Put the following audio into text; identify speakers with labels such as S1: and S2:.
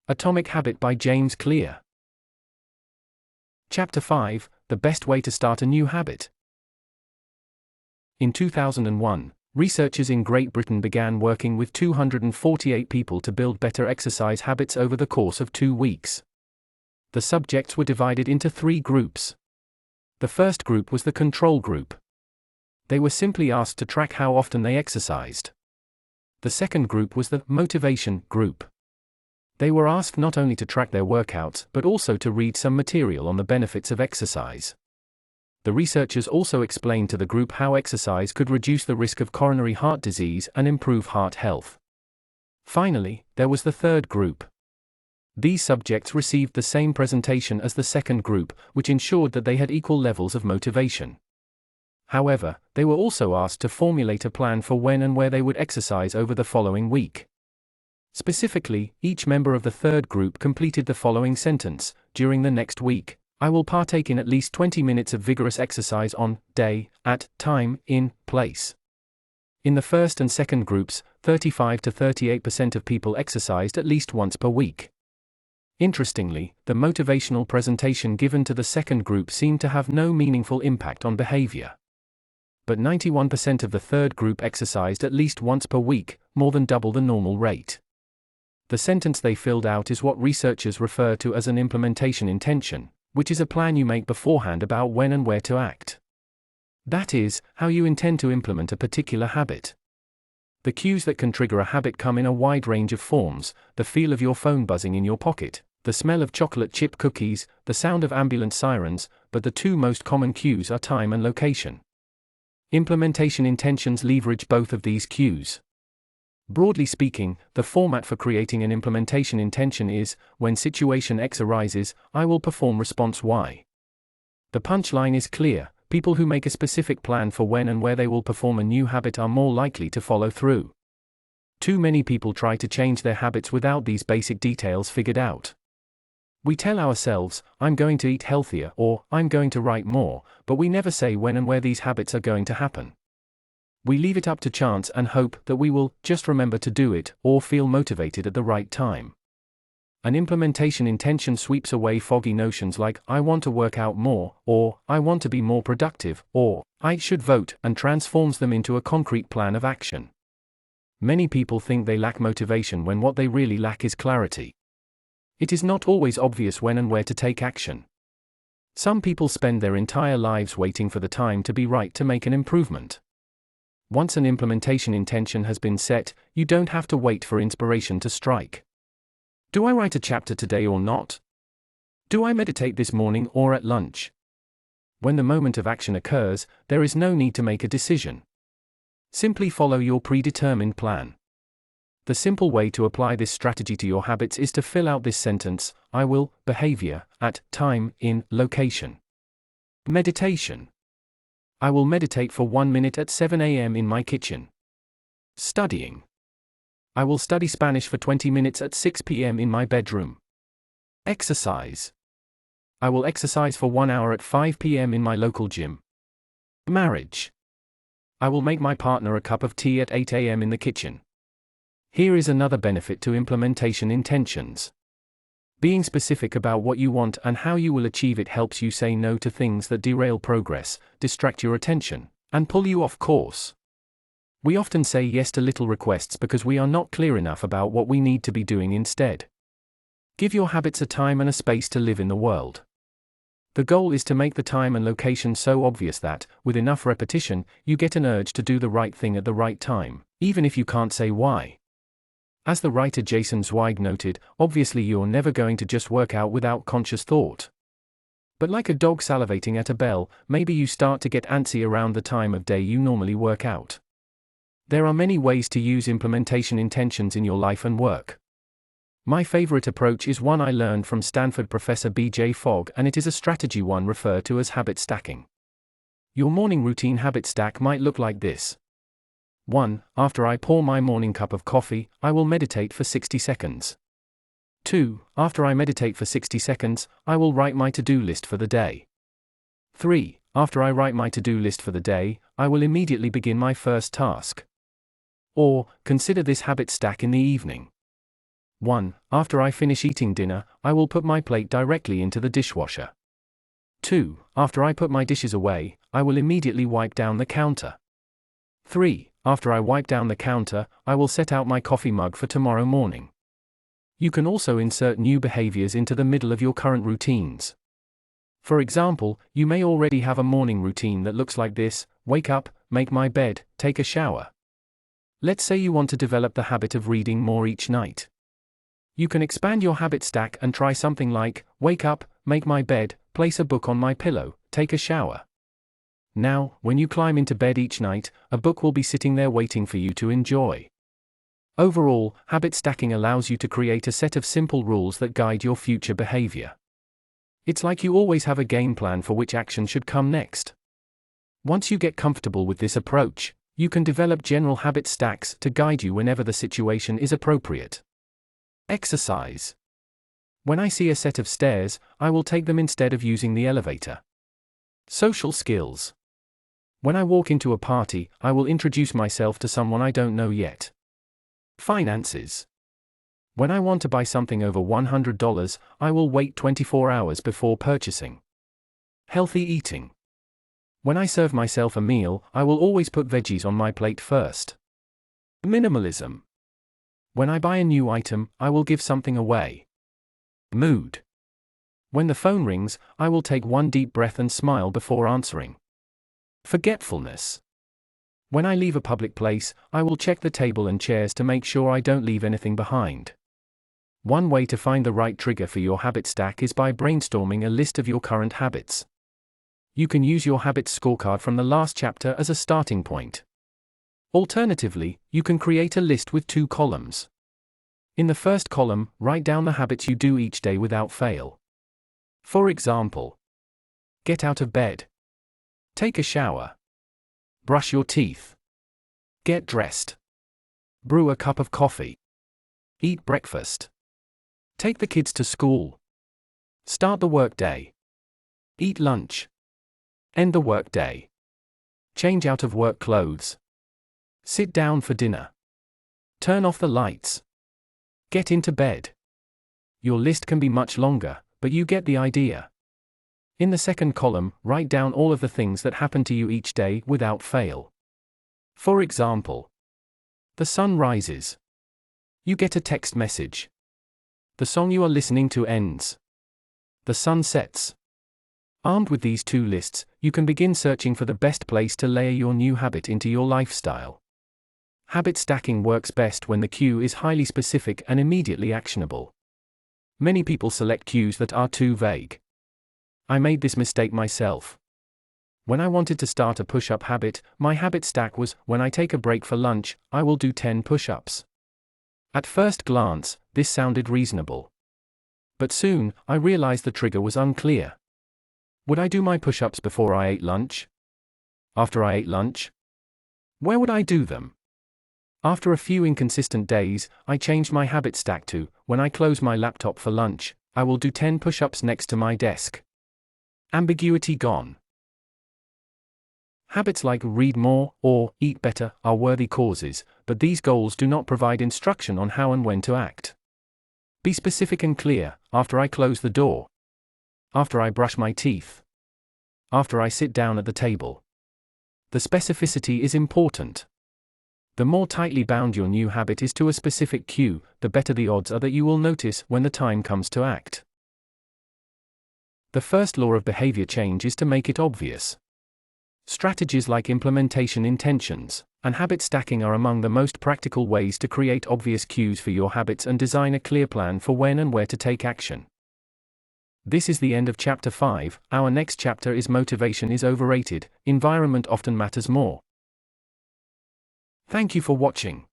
S1: Atomic Habit by James Clear. Chapter 5: The Best Way to Start a New Habit. In 2001, researchers in Great Britain began working with 248 people to build better exercise habits over the course of 2 weeks. The subjects were divided into 3 groups. The first group was the control group. They were simply asked to track how often they exercised. The second group was the motivation group. They were asked not only to track their workouts but also to read some material on the benefits of exercise. The researchers also explained to the group how exercise could reduce the risk of coronary heart disease and improve heart health. Finally, there was the third group. These subjects received the same presentation as the second group, which ensured that they had equal levels of motivation. However, they were also asked to formulate a plan for when and where they would exercise over the following week. Specifically, each member of the third group completed the following sentence: during the next week, I will partake in at least 20 minutes of vigorous exercise on day, at time, in place. In the first and second groups, 35 to 38% of people exercised at least once per week. Interestingly, the motivational presentation given to the second group seemed to have no meaningful impact on behavior. But 91% of the third group exercised at least once per week, more than double the normal rate. The sentence they filled out is what researchers refer to as an implementation intention, which is a plan you make beforehand about when and where to act. That is, how you intend to implement a particular habit. The cues that can trigger a habit come in a wide range of forms: the feel of your phone buzzing in your pocket, the smell of chocolate chip cookies, the sound of ambulance sirens, but the 2 most common cues are time and location. Implementation intentions leverage both of these cues. Broadly speaking, the format for creating an implementation intention is, when situation X arises, I will perform response Y. The punchline is clear: people who make a specific plan for when and where they will perform a new habit are more likely to follow through. Too many people try to change their habits without these basic details figured out. We tell ourselves, I'm going to eat healthier, or I'm going to write more, but we never say when and where these habits are going to happen. We leave it up to chance and hope that we will just remember to do it, or feel motivated at the right time. An implementation intention sweeps away foggy notions like, I want to work out more, or I want to be more productive, or I should vote, and transforms them into a concrete plan of action. Many people think they lack motivation when what they really lack is clarity. It is not always obvious when and where to take action. Some people spend their entire lives waiting for the time to be right to make an improvement. Once an implementation intention has been set, you don't have to wait for inspiration to strike. Do I write a chapter today or not? Do I meditate this morning or at lunch? When the moment of action occurs, there is no need to make a decision. Simply follow your predetermined plan. The simple way to apply this strategy to your habits is to fill out this sentence: I will, behavior, at, time, in, location. Meditation. I will meditate for 1 minute at 7 a.m. in my kitchen. Studying. I will study Spanish for 20 minutes at 6 p.m. in my bedroom. Exercise. I will exercise for 1 hour at 5 p.m. in my local gym. Marriage. I will make my partner a cup of tea at 8 a.m. in the kitchen. Here is another benefit to implementation intentions. Being specific about what you want and how you will achieve it helps you say no to things that derail progress, distract your attention, and pull you off course. We often say yes to little requests because we are not clear enough about what we need to be doing instead. Give your habits a time and a space to live in the world. The goal is to make the time and location so obvious that, with enough repetition, you get an urge to do the right thing at the right time, even if you can't say why. As the writer Jason Zweig noted, obviously you're never going to just work out without conscious thought. But like a dog salivating at a bell, maybe you start to get antsy around the time of day you normally work out. There are many ways to use implementation intentions in your life and work. My favorite approach is one I learned from Stanford professor B.J. Fogg, and it is a strategy one referred to as habit stacking. Your morning routine habit stack might look like this. 1. After I pour my morning cup of coffee, I will meditate for 60 seconds. 2. After I meditate for 60 seconds, I will write my to-do list for the day. 3. After I write my to-do list for the day, I will immediately begin my first task. Or, consider this habit stack in the evening. 1. After I finish eating dinner, I will put my plate directly into the dishwasher. 2. After I put my dishes away, I will immediately wipe down the counter. 3. After I wipe down the counter, I will set out my coffee mug for tomorrow morning. You can also insert new behaviors into the middle of your current routines. For example, you may already have a morning routine that looks like this: wake up, make my bed, take a shower. Let's say you want to develop the habit of reading more each night. You can expand your habit stack and try something like: wake up, make my bed, place a book on my pillow, take a shower. Now, when you climb into bed each night, a book will be sitting there waiting for you to enjoy. Overall, habit stacking allows you to create a set of simple rules that guide your future behavior. It's like you always have a game plan for which action should come next. Once you get comfortable with this approach, you can develop general habit stacks to guide you whenever the situation is appropriate. Exercise. When I see a set of stairs, I will take them instead of using the elevator. Social skills. When I walk into a party, I will introduce myself to someone I don't know yet. Finances. When I want to buy something over $100, I will wait 24 hours before purchasing. Healthy eating. When I serve myself a meal, I will always put veggies on my plate first. Minimalism. When I buy a new item, I will give something away. Mood. When the phone rings, I will take one deep breath and smile before answering. Forgetfulness. When I leave a public place, I will check the table and chairs to make sure I don't leave anything behind. One way to find the right trigger for your habit stack is by brainstorming a list of your current habits. You can use your habits scorecard from the last chapter as a starting point. Alternatively, you can create a list with 2 columns. In the first column, write down the habits you do each day without fail. For example, get out of bed, take a shower, brush your teeth, get dressed, brew a cup of coffee, eat breakfast, take the kids to school, start the workday, eat lunch, end the workday, change out of work clothes, sit down for dinner, turn off the lights, get into bed. Your list can be much longer, but you get the idea. In the second column, write down all of the things that happen to you each day without fail. For example, the sun rises. You get a text message. The song you are listening to ends. The sun sets. Armed with these 2 lists, you can begin searching for the best place to layer your new habit into your lifestyle. Habit stacking works best when the cue is highly specific and immediately actionable. Many people select cues that are too vague. I made this mistake myself. When I wanted to start a push-up habit, my habit stack was: when I take a break for lunch, I will do 10 push-ups. At first glance, this sounded reasonable. But soon, I realized the trigger was unclear. Would I do my push-ups before I ate lunch? After I ate lunch? Where would I do them? After a few inconsistent days, I changed my habit stack to: when I close my laptop for lunch, I will do 10 push-ups next to my desk. Ambiguity gone. Habits like read more or eat better are worthy causes, but these goals do not provide instruction on how and when to act. Be specific and clear: after I close the door, after I brush my teeth, after I sit down at the table. The specificity is important. The more tightly bound your new habit is to a specific cue, the better the odds are that you will notice when the time comes to act. The first law of behavior change is to make it obvious. Strategies like implementation intentions and habit stacking are among the most practical ways to create obvious cues for your habits and design a clear plan for when and where to take action. This is the end of Chapter 5. Our next chapter is Motivation is Overrated, Environment Often Matters More. Thank you for watching.